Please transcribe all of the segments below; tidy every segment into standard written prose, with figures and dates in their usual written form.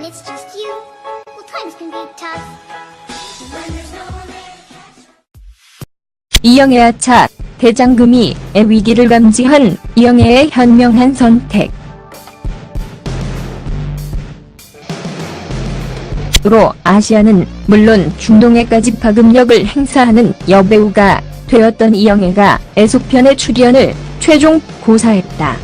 it's just you, well, times can be tough. When there's no one there. 이영애 아차, 대장금이의 위기를 감지한 이영애의 현명한 선택. 으로 아시아는 물론 중동에까지 파급력을 행사하는 여배우가 되었던 이영애가 애속편의 출연을 최종 고사했다.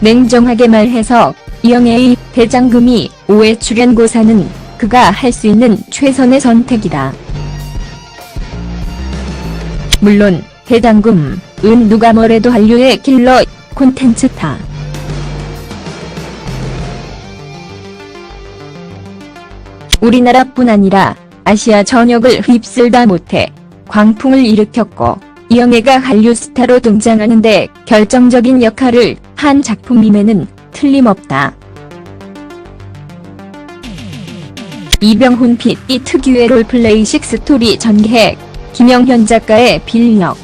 냉정하게 말해서 이영애의 대장금이 5회 출연 고사는 그가 할 수 있는 최선의 선택이다. 물론 대장금은 누가 뭐래도 한류의 킬러 콘텐츠다. 우리나라뿐 아니라 아시아 전역을 휩쓸다 못해 광풍을 일으켰고 이영애가 한류 스타로 등장하는데 결정적인 역할을 한 작품임에는 틀림없다. 이병훈 PD 특유의 롤플레이식 스토리 전개, 김영현 작가의 빌력,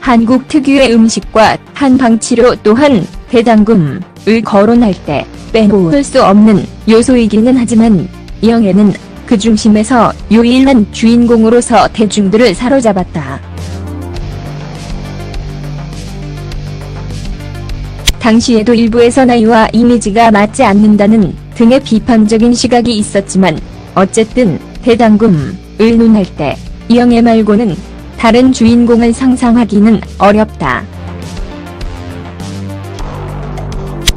한국 특유의 음식과 한방치료 또한 대장금을 거론할 때 빼놓을 수 없는 요소이기는 하지만 이영애는 그 중심에서 유일한 주인공으로서 대중들을 사로잡았다. 당시에도 일부에서 나이와 이미지가 맞지 않는다는 등의 비판적인 시각이 있었지만 어쨌든 대장금을 논할 때 이영애 말고는 다른 주인공을 상상하기는 어렵다.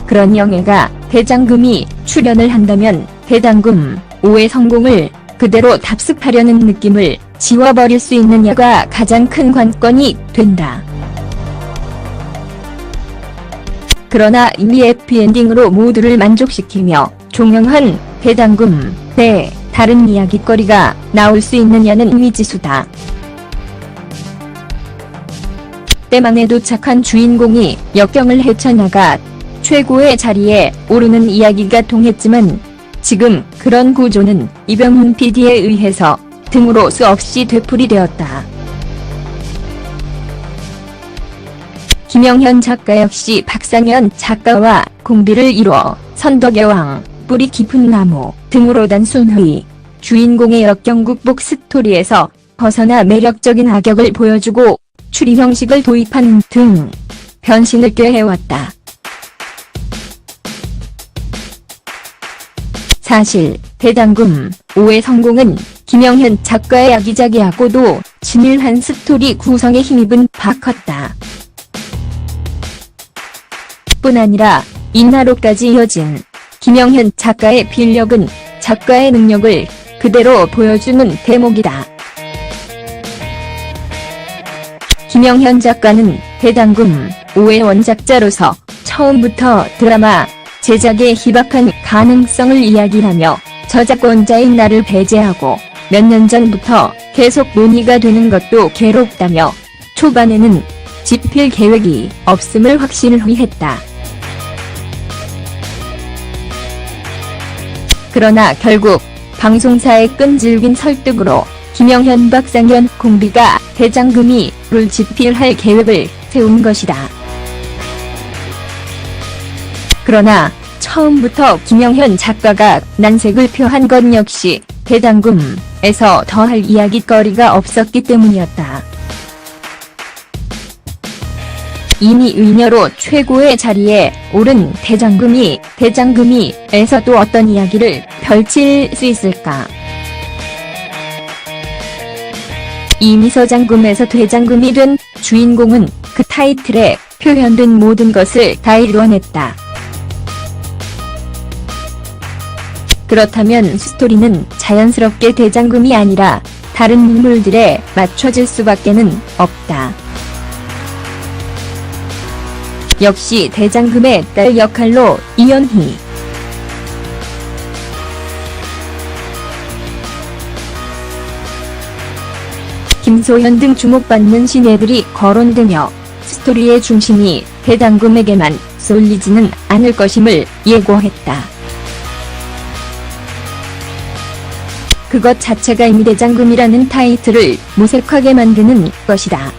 그런 이영애가 대장금이 출연을 한다면 대장금 5의 성공을 그대로 답습하려는 느낌을 지워버릴 수 있느냐가 가장 큰 관건이 된다. 그러나 이미 해피엔딩으로 모두를 만족시키며 종영한 대장금 내 다른 이야깃거리가 나올 수 있느냐는 미지수다. 때만에 도착한 주인공이 역경을 헤쳐나가 최고의 자리에 오르는 이야기가 통했지만 지금 그런 구조는 이병훈 PD에 의해서 등으로 수없이 되풀이되었다. 김영현 작가 역시 박상현 작가와 공비를 이루어 선덕여왕, 뿌리 깊은 나무 등으로 단순히 주인공의 역경 극복 스토리에서 벗어나 매력적인 악역을 보여주고 추리 형식을 도입한 등 변신을 꾀해왔다. 사실 대장금 5의 성공은 김영현 작가의 아기자기하고도 친밀한 스토리 구성에 힘입은 바 컸다. 뿐 아니라 인하로까지 이어진 김영현 작가의 필력은 작가의 능력을 그대로 보여주는 대목이다. 김영현 작가는 대장금 5의 원작자로서 처음부터 드라마 제작의 희박한 가능성을 이야기하며 저작권자인 나를 배제하고 몇 년 전부터 계속 논의가 되는 것도 괴롭다며 초반에는 집필 계획이 없음을 확신을 했다. 그러나 결국 방송사의 끈질긴 설득으로 김영현 박상현 공비가 대장금이를 집필할 계획을 세운 것이다. 그러나 처음부터 김영현 작가가 난색을 표한 것 역시 대장금에서 더할 이야깃거리가 없었기 때문이었다. 이미 의녀로 최고의 자리에 오른 대장금이에서 또 어떤 이야기를 펼칠 수 있을까? 이미 서장금에서 대장금이 된 주인공은 그 타이틀에 표현된 모든 것을 다 이뤄냈다. 그렇다면 스토리는 자연스럽게 대장금이 아니라 다른 인물들에 맞춰질 수밖에는 없다. 역시 대장금의 딸 역할로 이연희, 김소연 등 주목받는 신예들이 거론되며 스토리의 중심이 대장금에게만 쏠리지는 않을 것임을 예고했다. 그것 자체가 이미 대장금이라는 타이틀을 모색하게 만드는 것이다.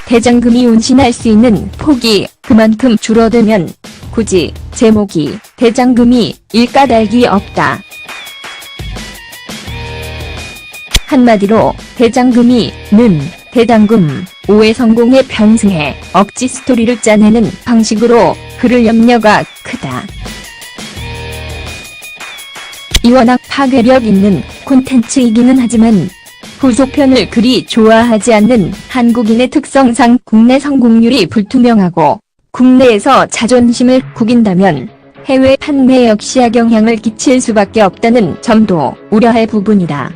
대장금이 운신할 수 있는 폭이 그만큼 줄어들면 굳이 제목이 대장금이 일 까닭이 없다. 한마디로 대장금이는 대장금 5의 성공에 편승해 억지 스토리를 짜내는 방식으로 그럴 염려가 크다. 이 워낙 파괴력 있는 콘텐츠이기는 하지만 후속편을 그리 좋아하지 않는 한국인의 특성상 국내 성공률이 불투명하고 국내에서 자존심을 구긴다면 해외 판매 역시 악영향을 끼칠 수밖에 없다는 점도 우려할 부분이다.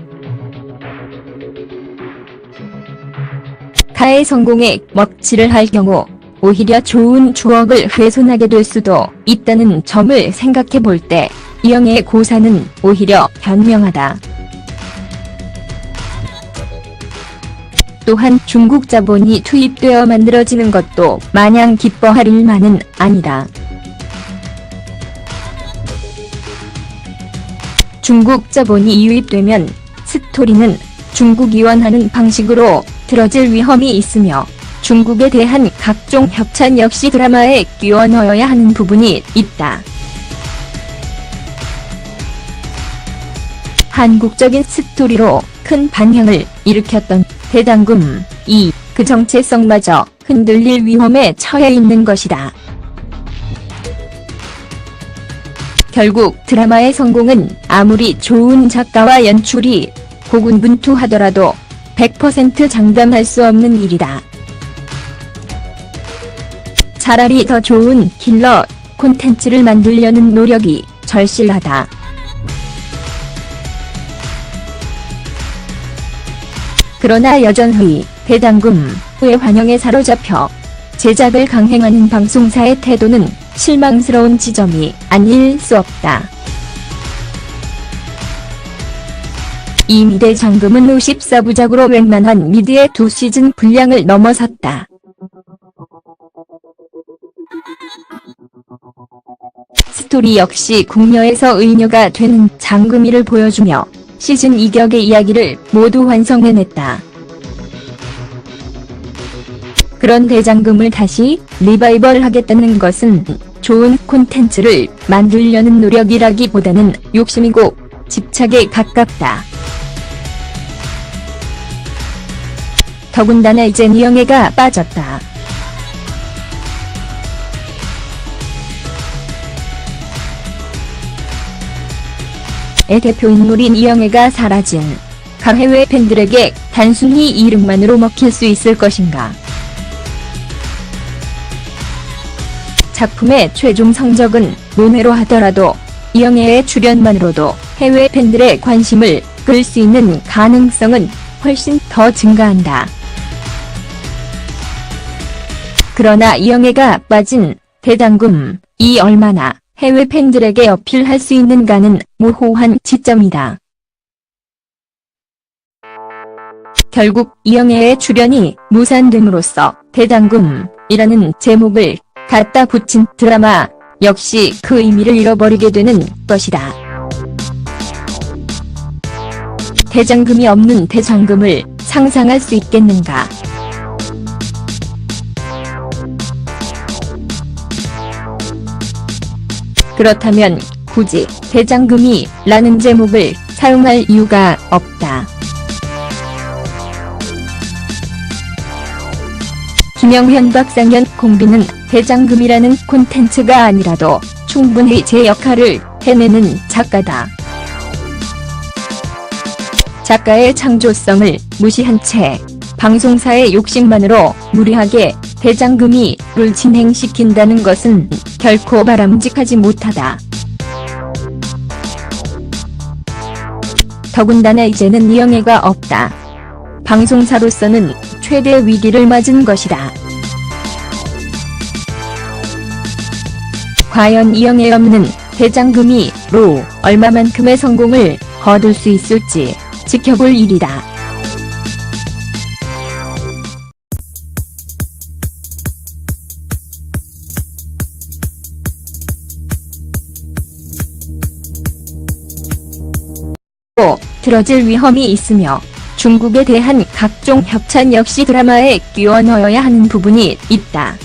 가의 성공에 먹칠을 할 경우 오히려 좋은 추억을 훼손하게 될 수도 있다는 점을 생각해 볼 때 이영애의 고사는 오히려 현명하다. 또한 중국 자본이 투입되어 만들어지는 것도 마냥 기뻐할 일만은 아니다. 중국 자본이 유입되면 스토리는 중국이 원하는 방식으로 틀어질 위험이 있으며 중국에 대한 각종 협찬 역시 드라마에 끼워 넣어야 하는 부분이 있다. 한국적인 스토리로 큰 반향을 일으켰던 대장금이 그 정체성마저 흔들릴 위험에 처해 있는 것이다. 결국 드라마의 성공은 아무리 좋은 작가와 연출이 고군분투하더라도 100% 장담할 수 없는 일이다. 차라리 더 좋은 킬러 콘텐츠를 만들려는 노력이 절실하다. 그러나 여전히 대장금의 환영에 사로잡혀 제작을 강행하는 방송사의 태도는 실망스러운 지점이 아닐 수 없다. 이미 대장금은 54부작으로 웬만한 미드의 2시즌 분량을 넘어섰다. 스토리 역시 궁녀에서 의녀가 되는 장금이를 보여주며 시즌 2격의 이야기를 모두 완성해냈다. 그런 대장금을 다시 리바이벌 하겠다는 것은 좋은 콘텐츠를 만들려는 노력이라기보다는 욕심이고 집착에 가깝다. 더군다나 이젠 이영애가 빠졌다. 의 대표 인물인 이영애가 사라진 가해외 팬들에게 단순히 이름만으로 먹힐 수 있을 것인가? 작품의 최종 성적은 논외로 하더라도 이영애의 출연만으로도 해외 팬들의 관심을 끌 수 있는 가능성은 훨씬 더 증가한다. 그러나 이영애가 빠진 대장금이 얼마나 해외 팬들에게 어필할 수 있는가는 모호한 지점이다. 결국 이영애의 출연이 무산됨으로써 대장금이라는 제목을 갖다 붙인 드라마 역시 그 의미를 잃어버리게 되는 것이다. 대장금이 없는 대장금을 상상할 수 있겠는가? 그렇다면 굳이 대장금이라는 제목을 사용할 이유가 없다. 김영현 박상현 공비는 대장금이라는 콘텐츠가 아니라도 충분히 제 역할을 해내는 작가다. 작가의 창조성을 무시한 채 방송사의 욕심만으로 무리하게 대장금이를 진행시킨다는 것은 결코 바람직하지 못하다. 더군다나 이제는 이영애가 없다. 방송사로서는 최대 위기를 맞은 것이다. 과연 이영애 없는 대장금이로 얼마만큼의 성공을 거둘 수 있을지 지켜볼 일이다. 또 틀어질 위험이 있으며 중국에 대한 각종 협찬 역시 드라마에 끼워 넣어야 하는 부분이 있다.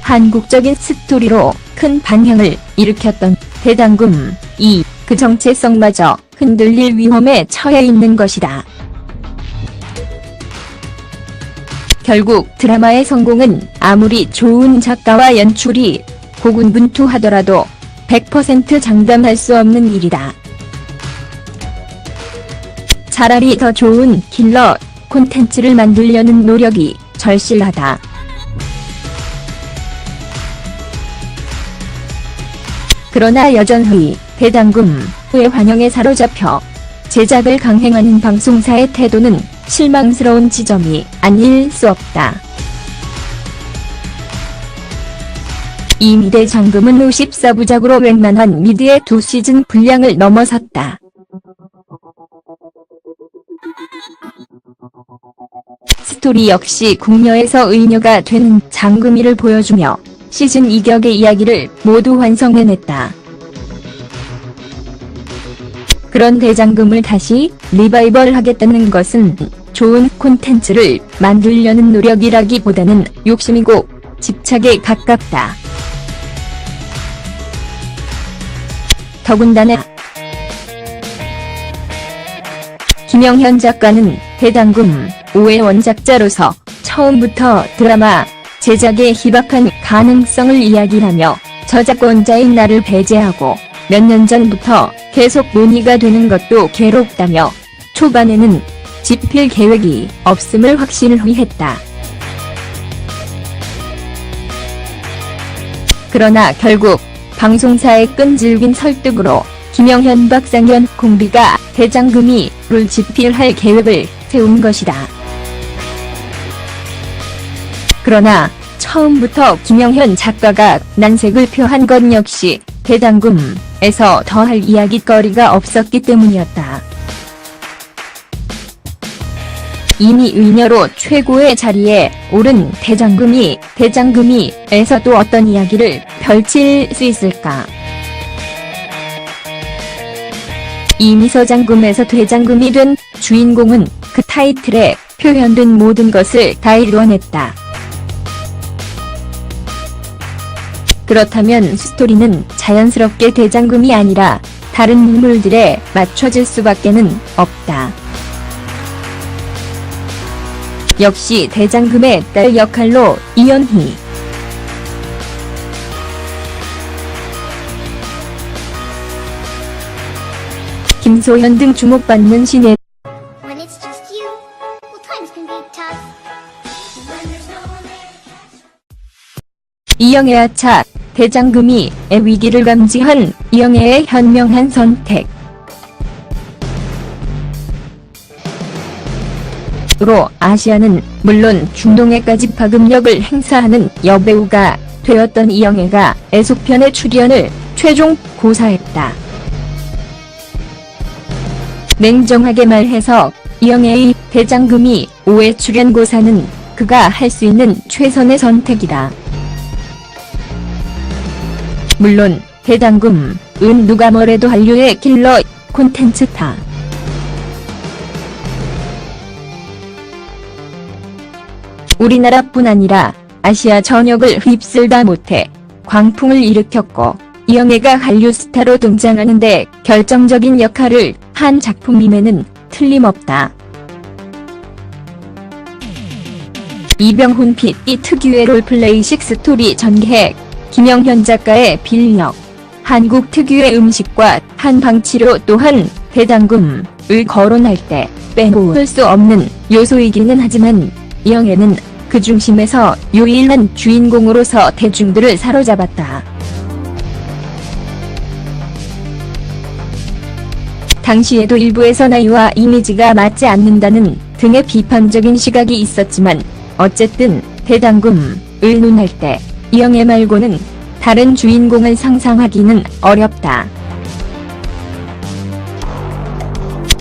한국적인 스토리로 큰 반향을 일으켰던 대장금 2, 그 정체성마저 흔들릴 위험에 처해 있는 것이다. 결국 드라마의 성공은 아무리 좋은 작가와 연출이 고군분투하더라도 100% 장담할 수 없는 일이다. 차라리 더 좋은 킬러 콘텐츠를 만들려는 노력이 절실하다. 그러나 여전히 대장금의 환영에 사로잡혀 제작을 강행하는 방송사의 태도는 실망스러운 지점이 아닐 수 없다. 이미 대장금은 54부작으로 웬만한 미드의 2시즌 분량을 넘어섰다. 스토리 역시 궁녀에서 의녀가 되는 장금이를 보여주며 시즌 2격의 이야기를 모두 완성해냈다. 그런 대장금을 다시 리바이벌하겠다는 것은 좋은 콘텐츠를 만들려는 노력이라기보다는 욕심이고 집착에 가깝다. 더군다나 김영현 작가는 대장금 5의 원작자로서 처음부터 드라마 제작에 희박한 가능성을 이야기하며 저작권자인 나를 배제하고 몇 년 전부터 계속 논의가 되는 것도 괴롭다며 초반에는 집필 계획이 없음을 확신을 했다. 그러나 결국 방송사의 끈질긴 설득으로 김영현 박상현 공비가 대장금이를 집필할 계획을 세운 것이다. 그러나 처음부터 김영현 작가가 난색을 표한 것 역시 대장금에서 더할 이야깃거리가 없었기 때문이었다. 이미 의녀로 최고의 자리에 오른 대장금이에서 또 어떤 이야기를 펼칠 수 있을까? 이미 서장금에서 대장금이 된 주인공은 그 타이틀에 표현된 모든 것을 다 이뤄냈다. 그렇다면 스토리는 자연스럽게 대장금이 아니라 다른 인물들에 맞춰질 수밖에는 없다. 역시 대장금의 딸 역할로 이연희, 김소현 등 주목받는 신예 When it's just you, well, times can be tough. When there's no one there. 이영애와 차, 대장금이의 위기를 감지한 이영애의 현명한 선택. 으로 아시아는 물론 중동에까지 파급력을 행사하는 여배우가 되었던 이영애가 애속편의 출연을 최종 고사했다. 냉정하게 말해서 이영애의 대장금이 5회 출연 고사는 그가 할 수 있는 최선의 선택이다. 물론 대장금은 누가 뭐래도 한류의 킬러 콘텐츠다. 우리나라뿐 아니라 아시아 전역을 휩쓸다 못해 광풍을 일으켰고 이영애가 한류 스타로 등장하는데 결정적인 역할을 한 작품임에는 틀림없다. 이병훈 PD 특유의 롤플레이식 스토리 전개, 김영현 작가의 빌력, 한국 특유의 음식과 한방치료 또한 대장금을 거론할 때 빼놓을 수 없는 요소이기는 하지만 이영애는 그 중심에서 유일한 주인공으로서 대중들을 사로잡았다. 당시에도 일부에서 나이와 이미지가 맞지 않는다는 등의 비판적인 시각이 있었지만 어쨌든 대장금을 논할 때 이영애 말고는 다른 주인공을 상상하기는 어렵다.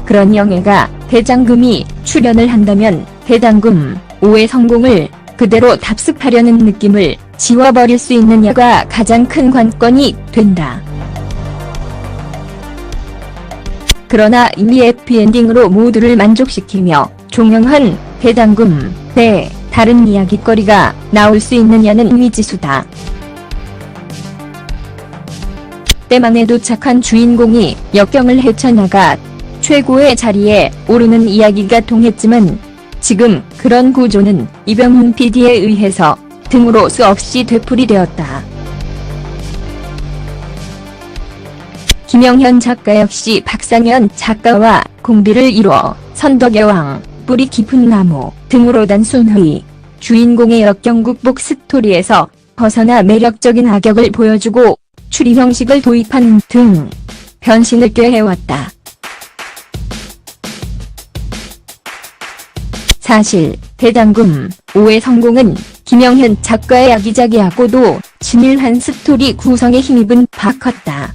그런 이영애가 대장금이 출연을 한다면 대장금 5의 성공을 그대로 답습하려는 느낌을 지워버릴 수 있느냐가 가장 큰 관건이 된다. 그러나 이미 해피엔딩으로 모두를 만족시키며 종영한 대장금 대 다른 이야깃거리가 나올 수 있느냐는 미지수다. 때만에 도착한 주인공이 역경을 헤쳐나가 최고의 자리에 오르는 이야기가 통했지만 지금 그런 구조는 이병훈 PD에 의해서 등으로 수없이 되풀이되었다. 김영현 작가 역시 박상현 작가와 공비를 이루어 선덕여왕, 뿌리 깊은 나무 등으로 단순히 주인공의 역경 극복 스토리에서 벗어나 매력적인 악역을 보여주고 추리 형식을 도입한 등 변신을 꾀해왔다. 사실 대장금 5의 성공은 김영현 작가의 아기자기하고도 친밀한 스토리 구성에 힘입은 바 컸다.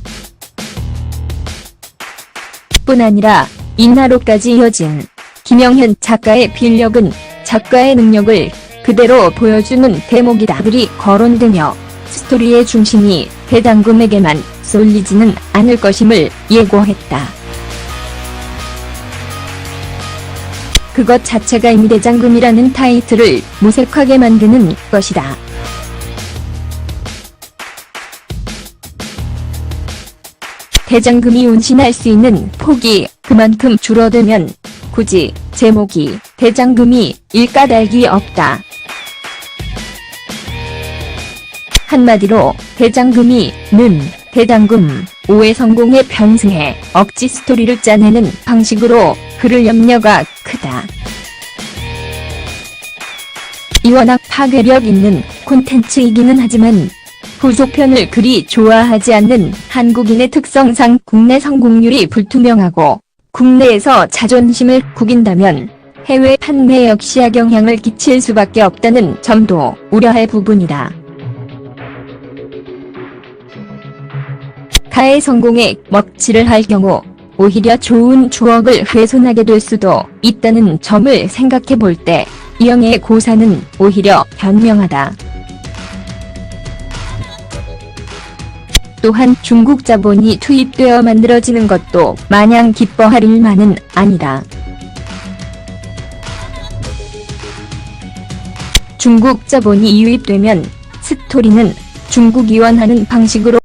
뿐 아니라 인하로까지 이어진 김영현 작가의 필력은 작가의 능력을 그대로 보여주는 대목이다들이 거론되며 스토리의 중심이 대장금에게만 쏠리지는 않을 것임을 예고했다. 그것 자체가 이미 대장금이라는 타이틀을 무색하게 만드는 것이다. 대장금이 운신할 수 있는 폭이 그만큼 줄어들면 굳이 제목이 대장금이 일 까닭이 없다. 한마디로 대장금이 는 대장금 5의 성공에 편승해 억지 스토리를 짜내는 방식으로 그럴 염려가 크다. 이 워낙 파괴력 있는 콘텐츠이기는 하지만 후속편을 그리 좋아하지 않는 한국인의 특성상 국내 성공률이 불투명하고 국내에서 자존심을 구긴다면 해외 판매 역시 악영향을 끼칠 수밖에 없다는 점도 우려할 부분이다. 가의 성공에 먹칠을 할 경우 오히려 좋은 추억을 훼손하게 될 수도 있다는 점을 생각해 볼 때 이영애의 고사는 오히려 현명하다. 또한 중국 자본이 투입되어 만들어지는 것도 마냥 기뻐할 일만은 아니다. 중국 자본이 유입되면 스토리는 중국이 원하는 방식으로